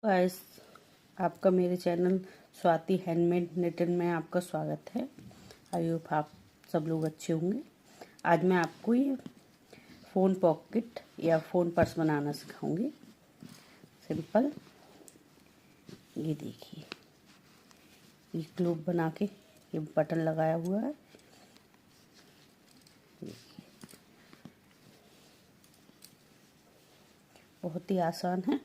Guys, आपका मेरे channel Swati handmade knitting में आपका स्वागत है। आई होप आप सब लोग अच्छे होंगे। आज मैं आपको ये फ़ोन पॉकेट या फ़ोन पर्स बनाना सिखाऊंगी। सिंपल, ये देखिए, ये क्लिप बना के ये बटन लगाया हुआ है। देखिए, बहुत ही आसान है।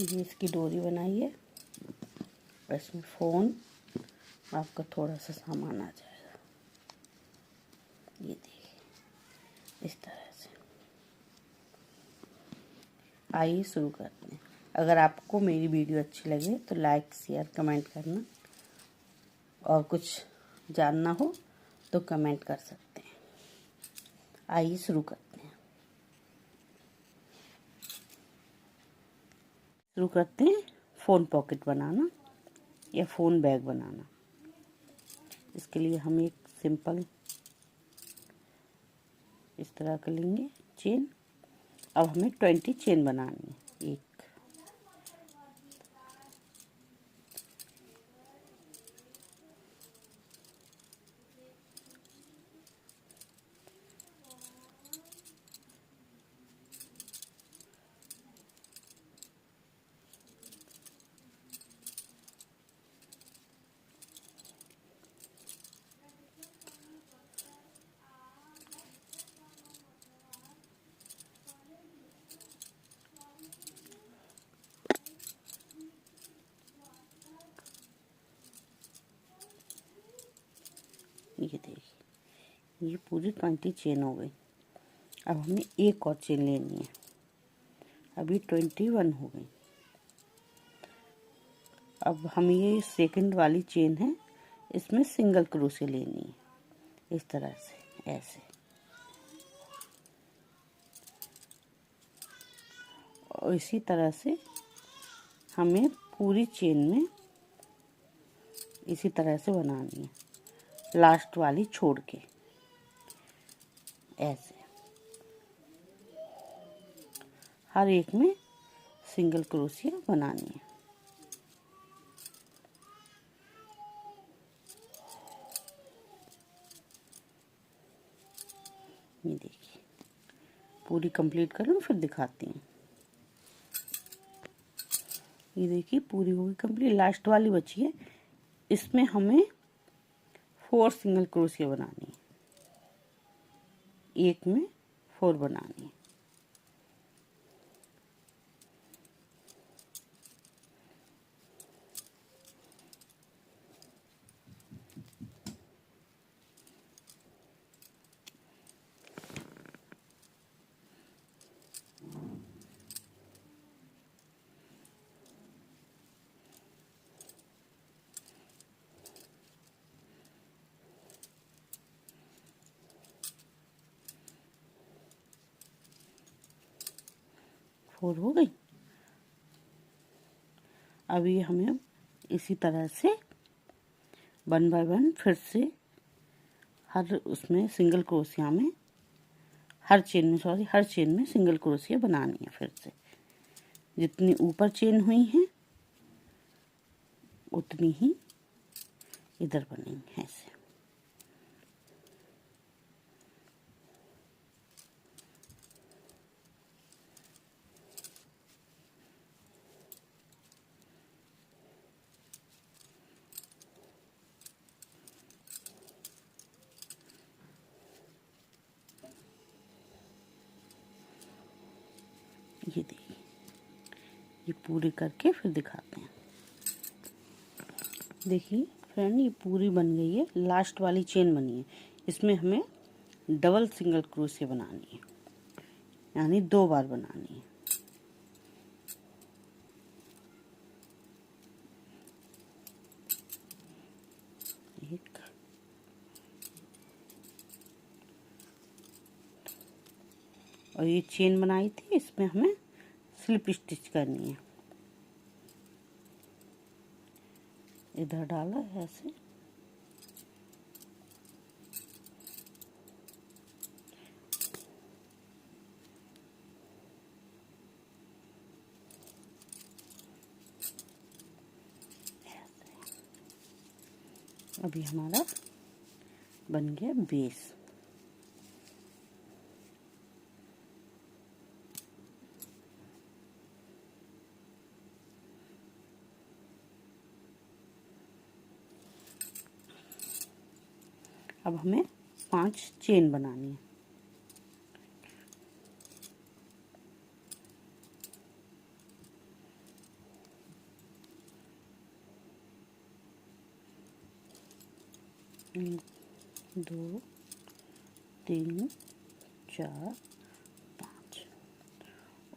ये इसकी डोरी बनाई है और इसमें फ़ोन, आपका थोड़ा सा सामान आ जाएगा। ये देखिए, इस तरह से। आइए शुरू करते हैं। अगर आपको मेरी वीडियो अच्छी लगे तो लाइक शेयर कमेंट करना, और कुछ जानना हो तो कमेंट कर सकते हैं। आइए शुरू करते हैं। फ़ोन पॉकेट बनाना या फ़ोन बैग बनाना। इसके लिए हम एक सिंपल इस तरह का लेंगे चेन। अब हमें 20 चेन बनानी है। एक, ये देखिए, ये पूरी 20 चेन हो गई। अब हमें एक और चेन लेनी है। अभी 21 हो गई। अब हम ये सेकंड वाली चेन है, इसमें सिंगल क्रोशे लेनी है। इस तरह से, ऐसे। और इसी तरह से हमें पूरी चेन में इसी तरह से बनानी है, लास्ट वाली छोड़ के। ऐसे हर एक में सिंगल क्रोशिया बनानी है। ये देखिए, पूरी कंप्लीट कर लूँ फिर दिखाती हूँ। ये देखिए, पूरी हो गई कंप्लीट। लास्ट वाली बची है, इसमें हमें 4 सिंगल क्रोशिया बनानी है। एक में 4 बनानी है। फोर हो गई। अभी हमें इसी तरह से 1 बाय 1 फिर से हर उसमें सिंगल क्रोशिया में, हर चेन में सिंगल क्रोशिया बनानी है। फिर से जितनी ऊपर चेन हुई है उतनी ही इधर बनेंगे। ऐसे ये देखिए, ये पूरी करके फिर दिखाते हैं। देखिए फ्रेंड, ये पूरी बन गई है। लास्ट वाली चेन बनी है, इसमें हमें डबल सिंगल क्रोशिया बनानी है, यानी 2 बार बनानी है। एक, और ये चेन बनाई थी, इसमें हमें स्लिप स्टिच करनी है। इधर डाला ऐसे, अभी हमारा बन गया बेस। अब हमें 5 चेन बनानी है। एक, 2, 3, 4, 5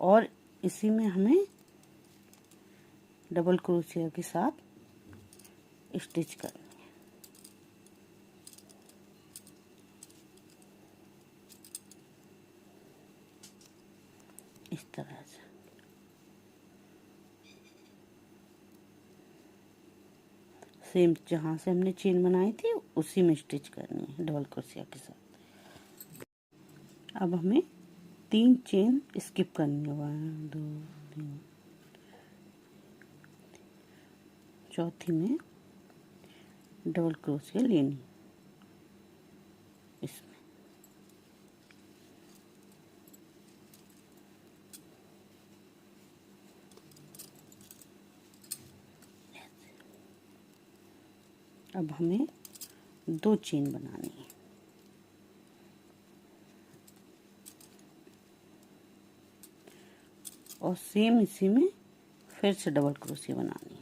और इसी में हमें डबल क्रोशिया के साथ स्टिच करनी है। इस तरह से सेम जहाँ से हमने चेन बनाई थी उसी में स्टिच करनी है डबल क्रोशिया के साथ। अब हमें 3 चेन स्किप करनी है। 1, 2, 3, चौथी में डबल क्रोशिया लेनी इसमें। अब हमें 2 चेन बनानी है और सेम इसी में फिर से डबल क्रोशिया बनानी है।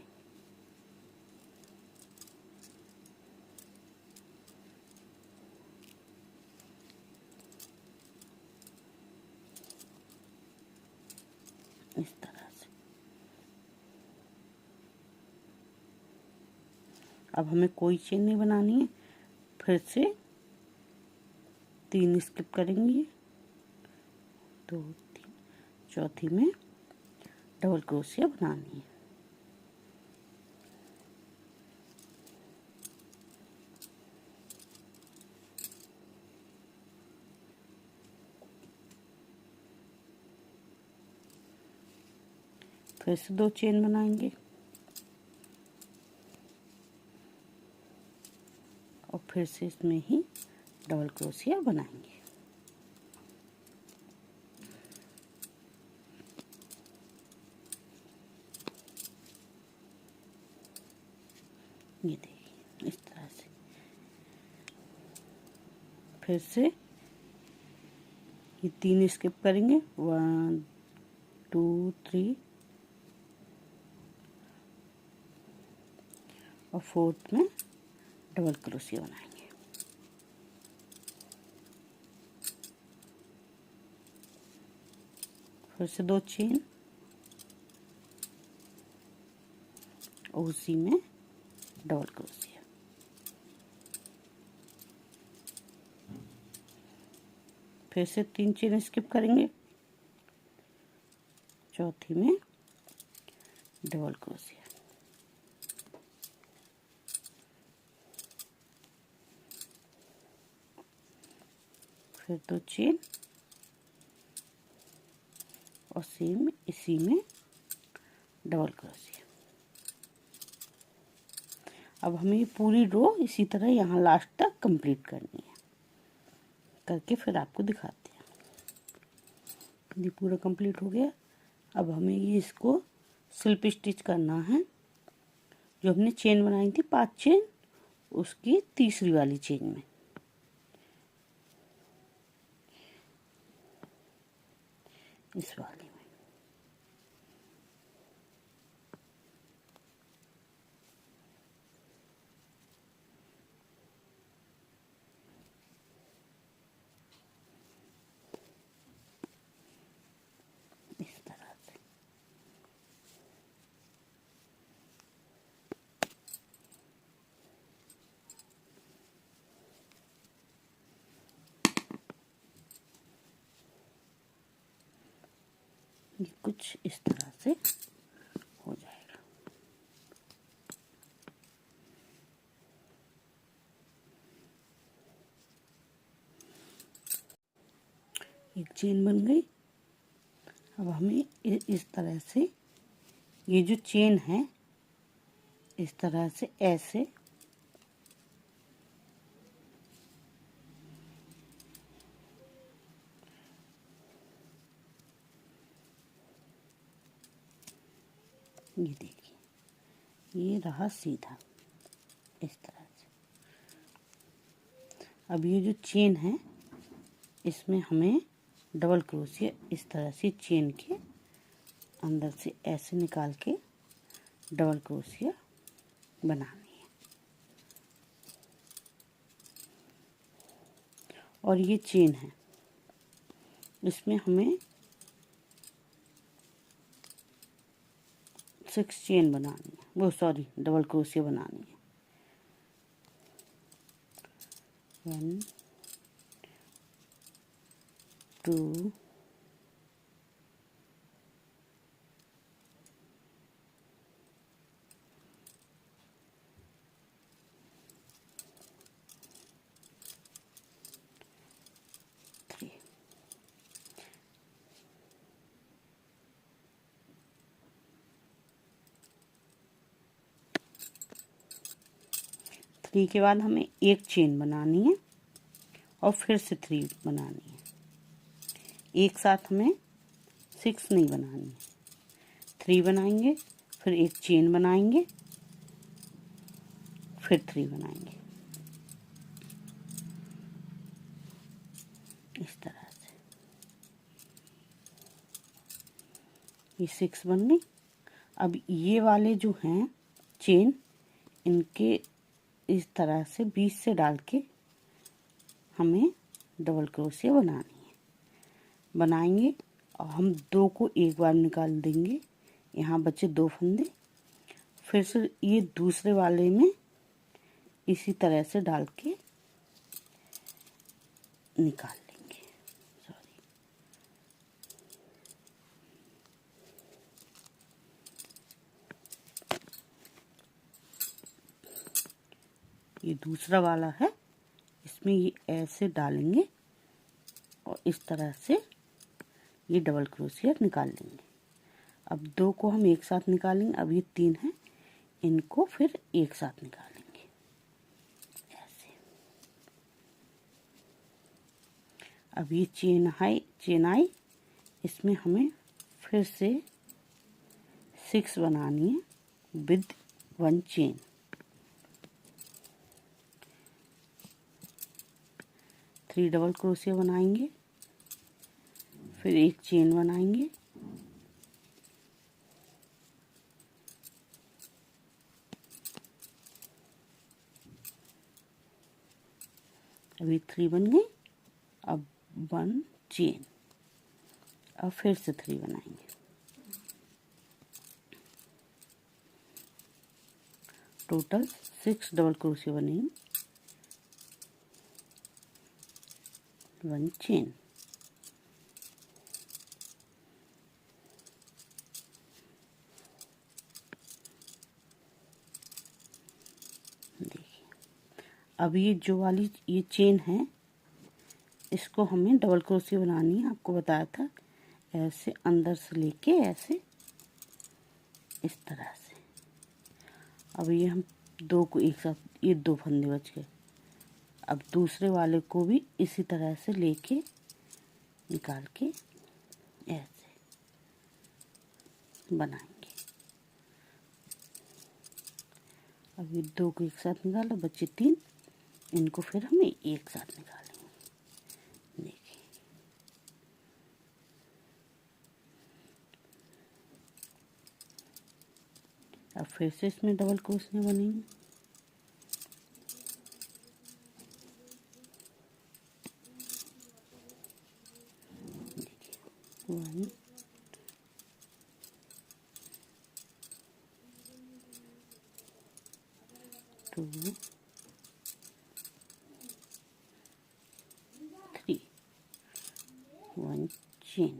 इस तरह से। अब हमें कोई चेन नहीं बनानी है, फिर से 3 स्किप करेंगे, 2, 3, चौथी में डबल क्रोशिया बनानी है। फिर से 2 चेन बनाएंगे और फिर से इसमें ही डबल क्रोशिया बनाएंगे। ये देखिए इस तरह से। फिर से ये 3 स्किप करेंगे, 1, 2, 3 और 4th में डबल क्रोशिया बनाएंगे। फिर से 2 चेन और उसी में डबल क्रोशिया। फिर से 3 चेन स्किप करेंगे, चौथी में डबल क्रोशिया। फिर 2 चेन और सेम इसी में डबल क्रोशिया। अब हमें ये पूरी रो इसी तरह यहाँ लास्ट तक कंप्लीट करनी है। करके फिर आपको दिखाते हैं। ये पूरा कंप्लीट हो गया। अब हमें ये इसको स्लिप स्टिच करना है। जो हमने चेन बनाई थी 5 चेन, उसकी तीसरी वाली चेन में इस वाली में इस तरह से। ये कुछ इस तरह से हो जाएगा। एक चेन बन गई। अब हमें इस तरह से ये जो चेन है इस तरह से ऐसे ये देखिए, ये रहा सीधा इस तरह से। अब ये जो चेन है इसमें हमें डबल क्रोशिया इस तरह से चेन के अंदर से ऐसे निकाल के डबल क्रोशिया बनानी है। और ये चेन है, इसमें हमें 6 चेन बनानी है, वो सॉरी डबल क्रोशिया बनानी है। 1 2 3। 3 के बाद हमें एक चेन बनानी है और फिर से 3 बनानी है। एक साथ हमें 6 नहीं बनानी है। 3 बनाएंगे, फिर एक चेन बनाएंगे, फिर 3 बनाएंगे इस तरह से। ये 6 बन गई। अब ये वाले जो हैं चेन, इनके इस तरह से बीच से डाल के हमें डबल क्रोशिया बनानी है। बनाएंगे और हम 2 को एक बार निकाल देंगे, यहाँ बचे 2 फंदे। फिर से ये दूसरे वाले में इसी तरह से डाल के निकाल लेंगे। सॉरी, ये दूसरा वाला है, इसमें ये ऐसे डालेंगे और इस तरह से ये डबल क्रोशिया निकाल लेंगे। अब 2 को हम एक साथ निकालेंगे। अब ये 3 है, इनको फिर एक साथ निकालेंगे ऐसे। अब ये चेन आई, इसमें हमें फिर से 6 बनानी है with 1 chain. Three double crochet बनाएंगे, फिर एक चेन बनाएंगे, अभी 3 बन गई। अब 1 चेन, अब फिर से 3 बनाएंगे। टोटल 6 डबल क्रोशिया बनेंगे, 1 चेन। देखिए, अब ये जो वाली ये चेन है, इसको हमें डबल क्रोशिया बनानी है। आपको बताया था, ऐसे अंदर से लेके ऐसे इस तरह से। अब ये हम 2 को एक साथ, ये 2 फंदे बच गए। अब दूसरे वाले को भी इसी तरह से लेके निकाल के ऐसे बनाएंगे। अब ये 2 को एक साथ निकाला, बचे 3, इनको फिर हमें एक साथ निकालेंगे। देखिए, अब फिर से इसमें डबल क्रोशिया बनेंगे। देखिए, 1 2 3, 1 चेन।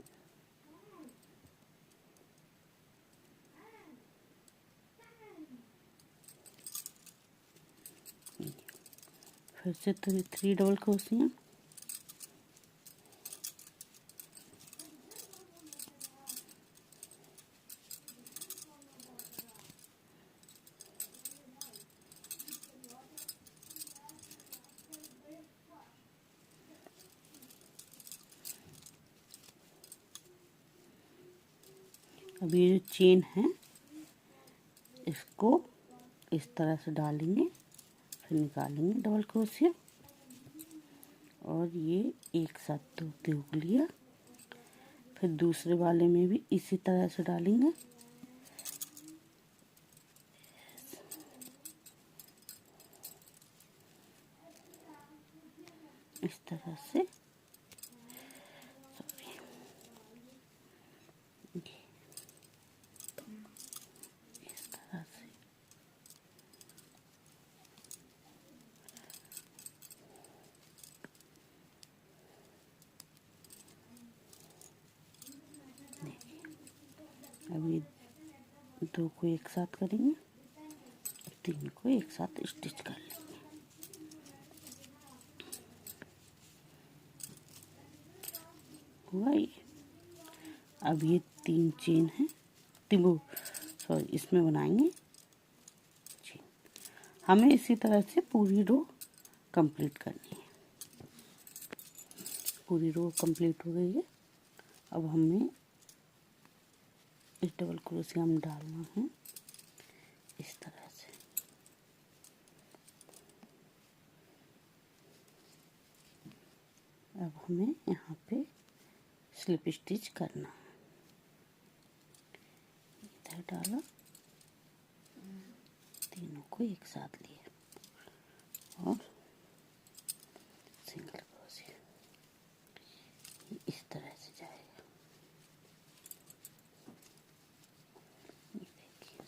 फिर से 3 डबल क्रोशिया, अब ये जो चेन है इसको इस तरह से डालेंगे, फिर निकालेंगे डबल क्रोशिया और ये एक साथ दो लिया। फिर दूसरे वाले में भी इसी तरह से डालेंगे, इस तरह से। इस तरह से अभी दो को एक साथ करेंगे, तीन को एक साथ स्टिच कर लेंगे। हुआ ये। अब ये 3 चेन है, सॉरी इसमें बनाएंगे चेन। हमें इसी तरह से पूरी रो कंप्लीट करनी है। पूरी रो कंप्लीट हो गई है। अब हमें इस डबल क्रोशिया में डालना है इस तरह से। अब हमें यहाँ पे स्लिप स्टिच करना है। इधर डाला, तीनों को एक साथ लिया और सिंगल क्रोशिया इस तरह से जाएगा। ये देखिए,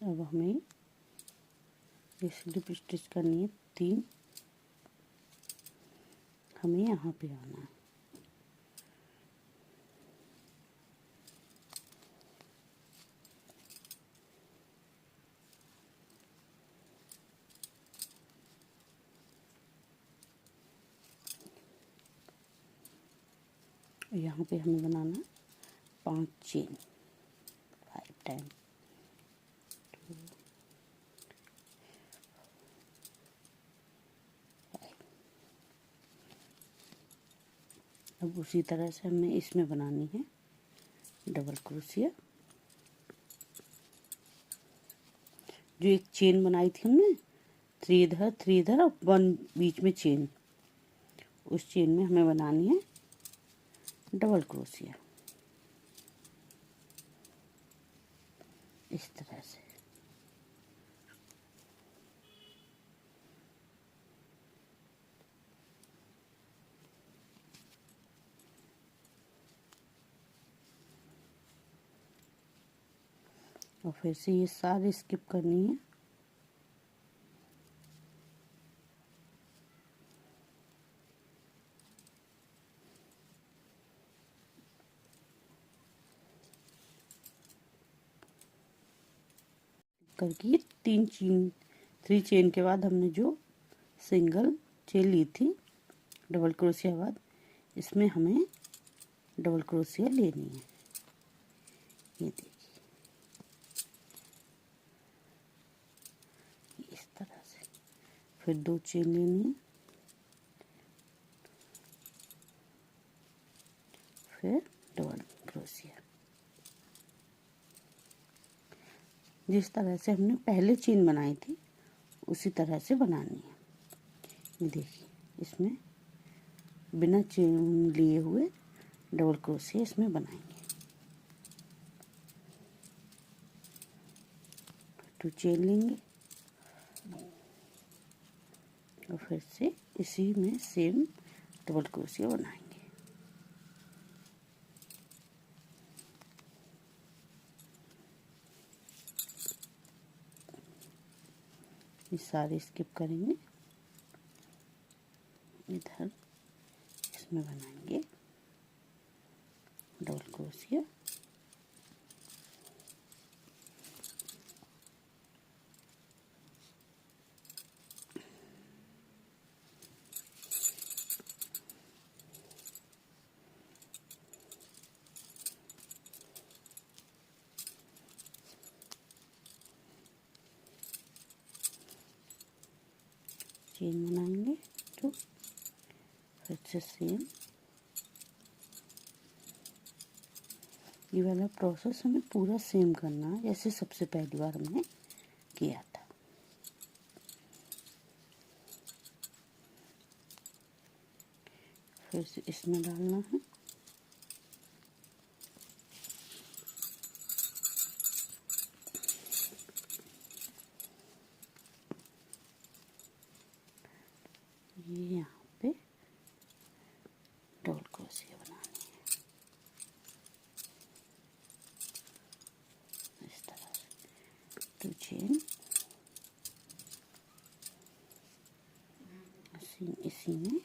अब हमें ये स्लिप स्टिच करनी है 3। हमें यहाँ पे आना है, यहाँ पे हमें बनाना 5 चेन, 5 टाइम। अब उसी तरह से हमें इसमें बनानी है डबल क्रोशिया। जो एक चेन बनाई थी हमने 3 इधर और 1 बीच में चेन, उस चेन में हमें बनानी है डबल क्रोशिया इस तरह से। और फिर से ये सारी स्किप करनी है। करके 3 चेन के बाद हमने जो सिंगल चेन ली थी डबल क्रोशिया बाद, इसमें हमें डबल क्रोशिया लेनी है। ये देखिए इस तरह से। फिर 2 चेन लेनी है, फिर डबल क्रोशिया। जिस तरह से हमने पहले चेन बनाई थी उसी तरह से बनानी है। ये देखिए, इसमें बिना चेन लिए हुए डबल क्रोशिया इसमें बनाएंगे। 2 चेन लेंगे और फिर से इसी में सेम डबल क्रोशिया बनाएंगे। ये सारे स्किप करेंगे, इधर इसमें बनाएंगे डबल क्रोशिया। चेन बनाएंगे तो फिर से सेम ये वाला प्रोसेस हमें पूरा सेम करना है जैसे सबसे पहली बार हमने किया था। फिर से इसमें डालना है ये यहाँ पे डबल क्रोशिया बनानी है इस तरह से 2 चेन इसी में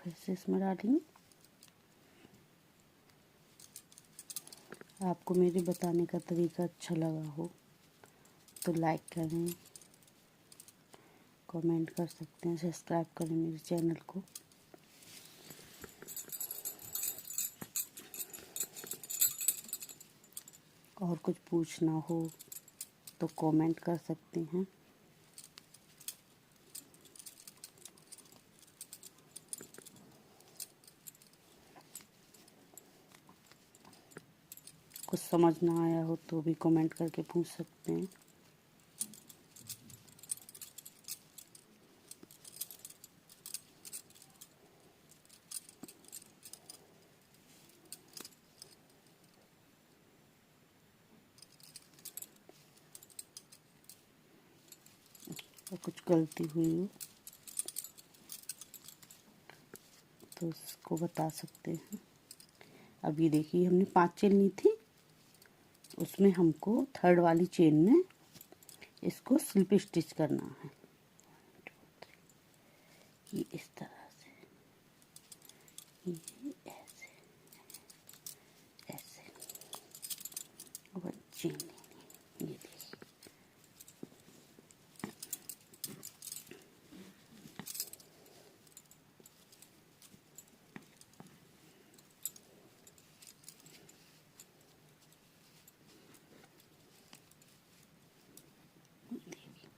फिर से इसमें डालेंगे। आपको मेरे बताने का तरीका अच्छा लगा हो तो लाइक करें, कमेंट कर सकते हैं, सब्सक्राइब करें मेरे चैनल को। और कुछ पूछना हो तो कमेंट कर सकते हैं। कुछ समझ ना आया हो तो भी कमेंट करके पूछ सकते हैं। और कुछ गलती हुई हो तो उसको बता सकते हैं। अब ये देखिए हमने 5 चेन ली थी, उसमें हमको थर्ड वाली चेन में इसको स्लिप स्टिच करना है। 1 2 3 ये इस तरह से, ये ऐसे ऐसे 1 चेन लेनी। ये देखिए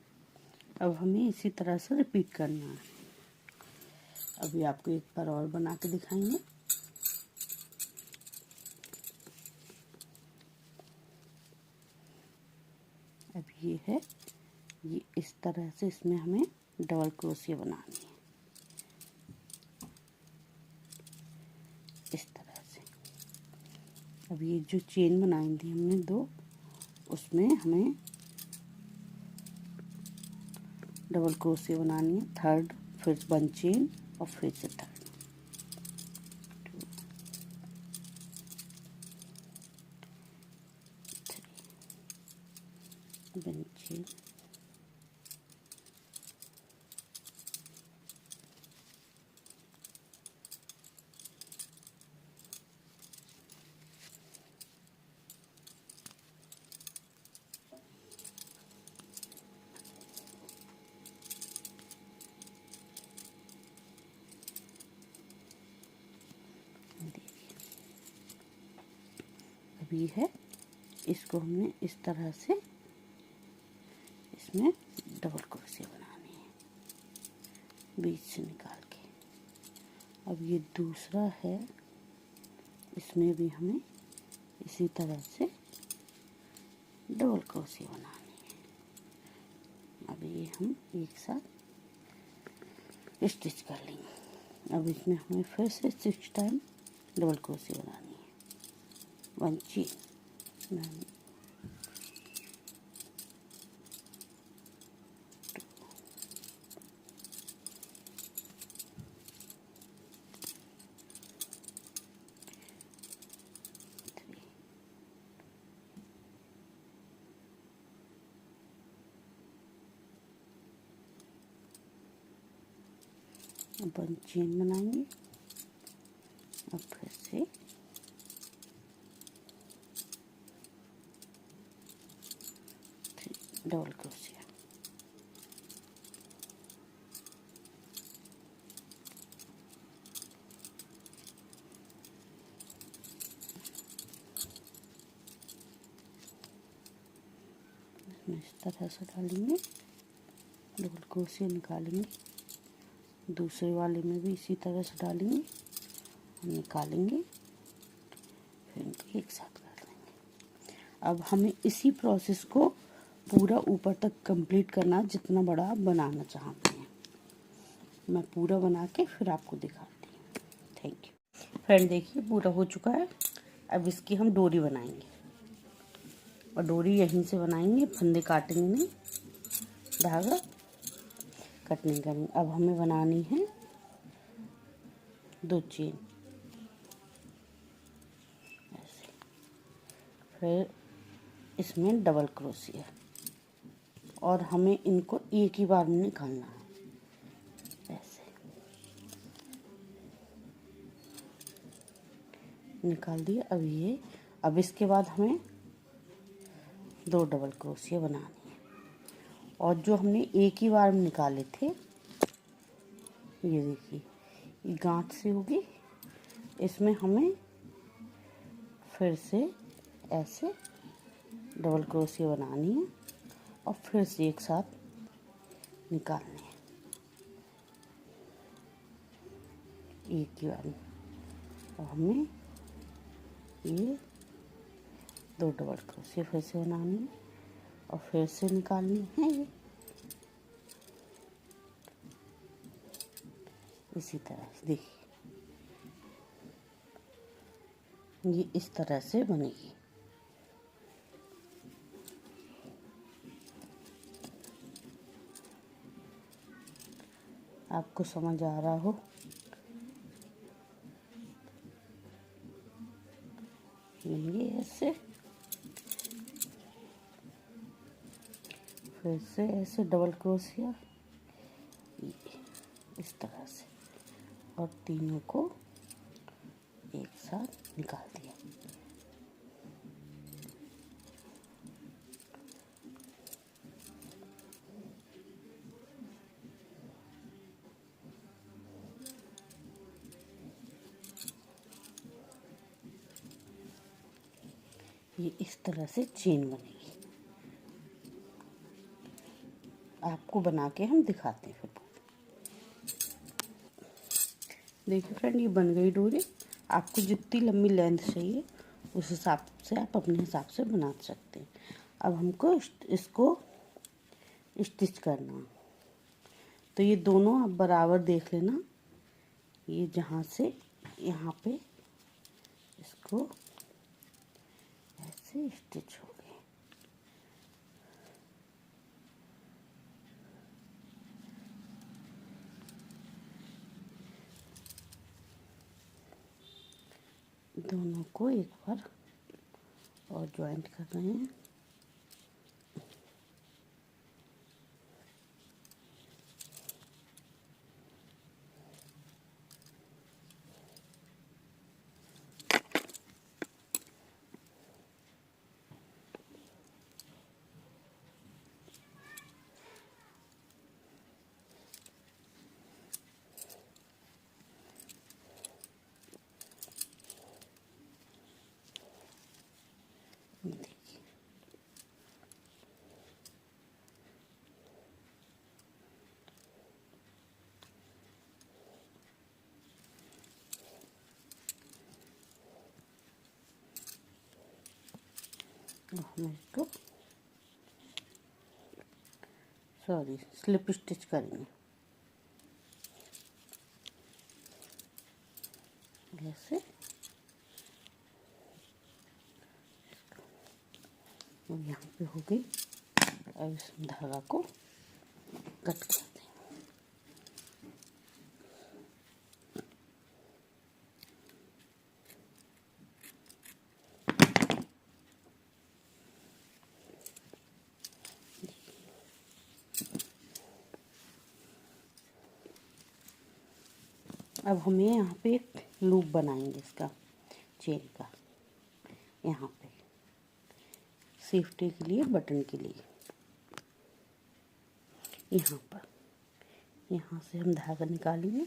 अब हमें इसी तरह से रिपीट करना है। अभी आपको एक बार और बना के दिखाएंगे। अब ये है, ये इस तरह से इसमें हमें डबल क्रोशिया बनानी है इस तरह से। अब ये जो चेन बनाई थी हमने 2, उसमें हमें डबल क्रोशिया बनानी है, थर्ड फिर 1 चेन और फिर से थर्ड 2 3 1 चेन अभी है, इसको हमने इस तरह से इसमें डबल क्रोशिया बनानी है बीच से निकाल के। अब ये दूसरा है, इसमें भी हमें इसी तरह से डबल क्रोशिया बनानी है। अब ये हम एक साथ स्टिच कर लेंगे। अब इसमें हमें फिर से 6 टाइम डबल क्रोशिया बनानी है। 1 चेन 2 अपन चेन बनाएंगे और फिर से डबल क्रोशिया। इसमें इस तरह से डालेंगे, डबल क्रोशिया निकालेंगे, दूसरे वाले में भी इसी तरह से डालेंगे और निकालेंगे, फिर इनको एक साथ कर लेंगे। अब हमें इसी प्रोसेस को पूरा ऊपर तक कंप्लीट करना, जितना बड़ा आप बनाना चाहते हैं। मैं पूरा बना के फिर आपको दिखाती हूँ। Thank you friend. देखिए पूरा हो चुका है। अब इसकी हम डोरी बनाएंगे और डोरी यहीं से बनाएंगे, फंदे काटेंगे नहीं, धागा कट नहीं करेंगे। अब हमें बनानी है 2 चेन ऐसे, फिर इसमें डबल क्रोशिया और हमें इनको एक ही बार में निकालना है। ऐसे निकाल दिया। अब इसके बाद हमें 2 डबल क्रोशिया बनानी है और जो हमने एक ही बार में निकाले थे, ये देखिए ये गांठ से होगी, इसमें हमें फिर से ऐसे डबल क्रोशिया बनानी है और फिर से एक साथ निकालने हैं एक ही बार में। और हमें ये 2 डबल क्रोशिया फिर से बनानी है और फिर से निकालनी है ये इसी तरह से। देखिए ये इस तरह से बनेगी। आपको समझ आ रहा हो? ये ऐसे, फिर से ऐसे डबल क्रोशिया इस तरह से और तीनों को एक साथ निकाल दिया। ये इस तरह से चेन बनेगी। आपको बना के हम दिखाते हैं फिर। देखिए फ्रेंड ये बन गई डोरी। आपको जितनी लंबी लेंथ चाहिए उस हिसाब से आप अपने हिसाब से बना सकते हैं। अब हमको इसको स्टिच करना, तो ये दोनों आप बराबर देख लेना। ये जहाँ से यहाँ पे इसको ऐसे स्टिच हो गए। दोनों को एक बार और ज्वाइंट कर रहे हैं। देखिए हम इसको स्लिप स्टिच करेंगे ऐसे। और यहाँ पे हो गई। अब इस धागा को कट कर दें। अब हमें यहाँ पे एक लूप बनाएंगे इसका चेन का, यहाँ पे सेफ्टी के लिए, बटन के लिए। यहाँ पर यहाँ से हम धागा निकालेंगे।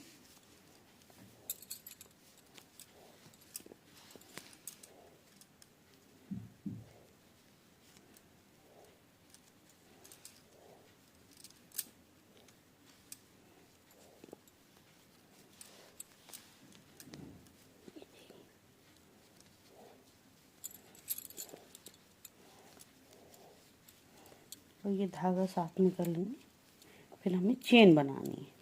और ये धागा साथ में कर लेंगे। फिर हमें चेन बनानी है।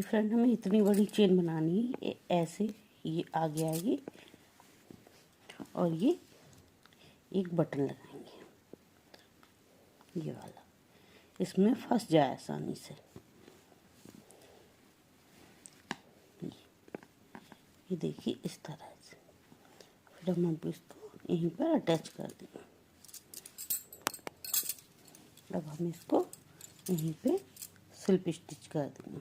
फ्रेंड, हमें इतनी बड़ी चेन बनानी है। ऐसे ये आगे आएगी और ये एक बटन लगाएंगे, ये वाला, इसमें फंस जाए आसानी से। ये देखिए इस तरह से। फिर हम अब इसको यहीं पर अटैच कर देंगे। अब हम इसको यहीं पे स्लिप स्टिच कर देंगे।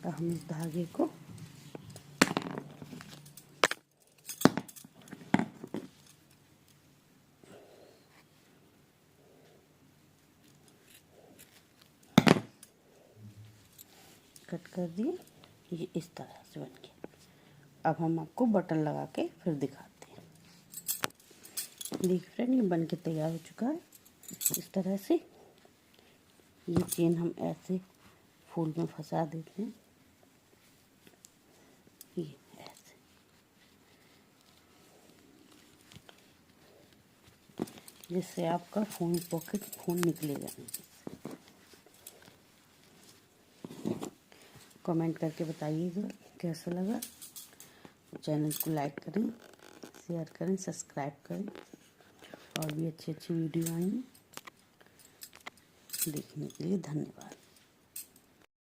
तो हम इस धागे को कट कर दिए। ये इस तरह से बन गया। अब हम आपको बटन लगा के फिर दिखाते हैं। देखिए फ्रेंड, ये बन के तैयार हो चुका है। इस तरह से ये चेन हम ऐसे फूल में फंसा देते हैं, ये ऐसे। जिससे आपका फ़ोन पॉकेट फ़ोन निकलेगा नहीं। कमेंट करके बताइएगा कैसा लगा। चैनल को लाइक करें, शेयर करें, सब्सक्राइब करें। और भी अच्छी अच्छी वीडियो आएंगी। देखने के लिए धन्यवाद।